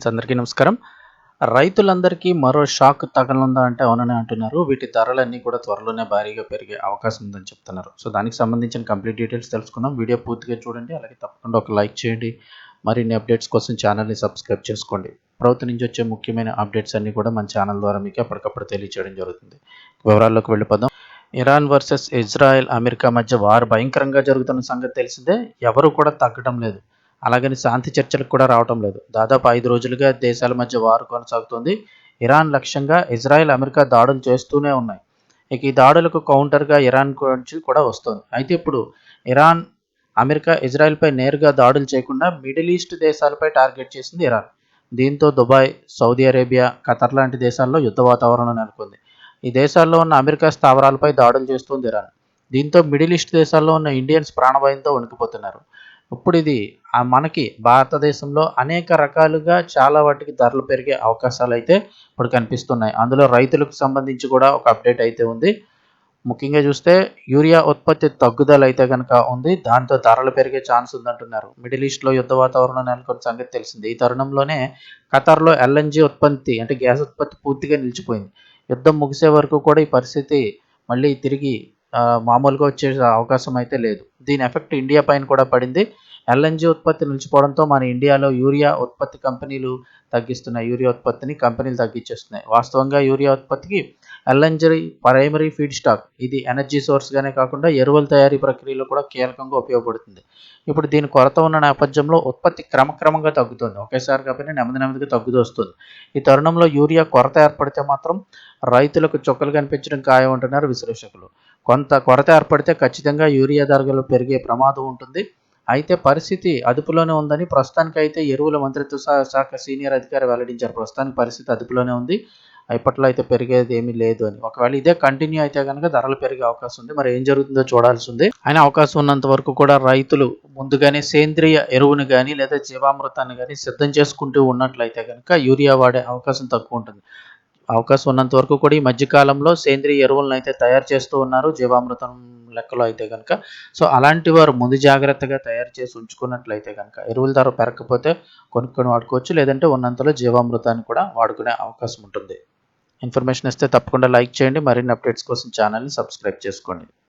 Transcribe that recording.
అందరికీ నమస్కారం. రైతులందరికీ మరో షాక్ తగలనుందా అంటే అవుననే అంటున్నారు. వీటి ధరలన్నీ కూడా త్వరలోనే భారీగా పెరిగే అవకాశం ఉందని చెప్తున్నారు. సో దానికి సంబంధించిన కంప్లీట్ డీటెయిల్స్ తెలుసుకుందాం. వీడియో పూర్తిగా చూడండి. అలాగే తప్పకుండా ఒక లైక్ చేయండి. మరిన్ని అప్డేట్స్ కోసం ఛానల్ని సబ్స్క్రైబ్ చేసుకోండి. ప్రభుత్వం నుంచి వచ్చే ముఖ్యమైన అప్డేట్స్ అన్నీ కూడా మన ఛానల్ ద్వారా మీకు ఎప్పటికప్పుడు తెలియజేయడం జరుగుతుంది. వివరాల్లోకి వెళ్ళిపోదాం. ఇరాన్ వర్సెస్ ఇజ్రాయెల్, అమెరికా మధ్య వారు భయంకరంగా జరుగుతున్న సంగతి తెలిసిందే. ఎవరు కూడా తగ్గడం లేదు. అలాగని శాంతి చర్చలకు కూడా రావటం లేదు. దాదాపు 5 రోజులుగా దేశాల మధ్య వారు కొనసాగుతుంది. ఇరాన్ లక్ష్యంగా ఇజ్రాయెల్, అమెరికా దాడులు చేస్తూనే ఉన్నాయి. ఇక ఈ దాడులకు కౌంటర్గా ఇరాన్ నుంచి కూడా వస్తుంది. అయితే ఇప్పుడు ఇరాన్, అమెరికా ఇజ్రాయెల్పై నేరుగా దాడులు చేయకుండా మిడిల్ ఈస్ట్ దేశాలపై టార్గెట్ చేసింది ఇరాన్. దీంతో దుబాయ్, సౌదీ అరేబియా, ఖతర్ లాంటి దేశాల్లో యుద్ధ వాతావరణం నెలకొంది. ఈ దేశాల్లో ఉన్న అమెరికా స్థావరాలపై దాడులు చేస్తుంది ఇరాన్. దీంతో మిడిల్ ఈస్ట్ దేశాల్లో ఉన్న ఇండియన్స్ ప్రాణభయంతో వణికిపోతున్నారు. ఇప్పుడు ఇది మనకి భారతదేశంలో అనేక రకాలుగా చాలా వాటికి ధరలు పెరిగే అవకాశాలు అయితే ఇప్పుడు కనిపిస్తున్నాయి. అందులో రైతులకు సంబంధించి కూడా ఒక అప్డేట్ అయితే ఉంది. ముఖ్యంగా చూస్తే యూరియా ఉత్పత్తి తగ్గుదల అయితే కనుక ఉంది. దాంతో ధరలు పెరిగే ఛాన్స్ ఉందంటున్నారు. మిడిల్ ఈస్ట్లో యుద్ధ వాతావరణం నెలకొన్న సంగతి తెలిసింది. ఈ తరుణంలోనే ఖతార్లో ఎల్ఎన్జీ ఉత్పత్తి అంటే గ్యాస్ ఉత్పత్తి పూర్తిగా నిలిచిపోయింది. యుద్ధం ముగిసే వరకు కూడా ఈ పరిస్థితి మళ్ళీ తిరిగి మామూలుగా వచ్చే అవకాశం అయితే లేదు. దీని ఎఫెక్ట్ ఇండియా పైన కూడా పడింది. ఎల్ఎన్జీ ఉత్పత్తి నిలిచిపోవడంతో మన ఇండియాలో యూరియా ఉత్పత్తి కంపెనీలు తగ్గిస్తున్నాయి. యూరియా ఉత్పత్తిని కంపెనీలు తగ్గించేస్తున్నాయి. వాస్తవంగా యూరియా ఉత్పత్తికి ఎల్ఎన్జీ ప్రైమరీ ఫీడ్ స్టాక్. ఇది ఎనర్జీ సోర్స్గానే కాకుండా ఎరువుల తయారీ ప్రక్రియలో కూడా కీలకంగా ఉపయోగపడుతుంది. ఇప్పుడు దీని కొరత ఉన్న నేపథ్యంలో ఉత్పత్తి క్రమక్రమంగా తగ్గుతుంది. ఒకేసారి కాకపోయినా నెమ్మదిగా తగ్గుతూ వస్తుంది. ఈ తరుణంలో యూరియా కొరత ఏర్పడితే మాత్రం రైతులకు చుక్కలు కనిపించడం ఖాయం అంటున్నారు విశ్లేషకులు. కొంత కొరత ఏర్పడితే ఖచ్చితంగా యూరియా ధరలు పెరిగే ప్రమాదం ఉంటుంది. అయితే పరిస్థితి అదుపులోనే ఉందని ప్రస్తుతానికైతే ఎరువుల మంత్రిత్వ శాఖ సీనియర్ అధికారి వెల్లడించారు. ప్రస్తుతానికి పరిస్థితి అదుపులోనే ఉంది. ఇప్పట్లో అయితే పెరిగేది ఏమీ లేదు అని. ఒకవేళ ఇదే కంటిన్యూ అయితే కనుక ధరలు పెరిగే అవకాశం ఉంది. మరి ఏం జరుగుతుందో చూడాల్సి ఉంది. అయినా అవకాశం ఉన్నంత వరకు కూడా రైతులు ముందుగానే సేంద్రియ ఎరువును కానీ లేదా జీవామృతాన్ని కానీ సిద్ధం చేసుకుంటూ ఉన్నట్లయితే కనుక యూరియా వాడే అవకాశం తక్కువ ఉంటుంది. అవకాశం ఉన్నంత వరకు కూడా ఈ మధ్యకాలంలో సేంద్రియ ఎరువులను అయితే తయారు చేస్తూ ఉన్నారు జీవామృతం లెక్కలో అయితే కనుక. సో అలాంటి వారు ముందు జాగ్రత్తగా తయారు చేసి ఉంచుకున్నట్లయితే కనుక ఎరువుల ధర పెరగకపోతే కొనుక్కొని వాడుకోవచ్చు. లేదంటే ఉన్నంతలో జీవామృతాన్ని కూడా వాడుకునే అవకాశం ఉంటుంది. ఇన్ఫర్మేషన్ ఇస్తే తప్పకుండా లైక్ చేయండి. మరిన్ని అప్డేట్స్ కోసం ఛానల్ని సబ్స్క్రైబ్ చేసుకోండి.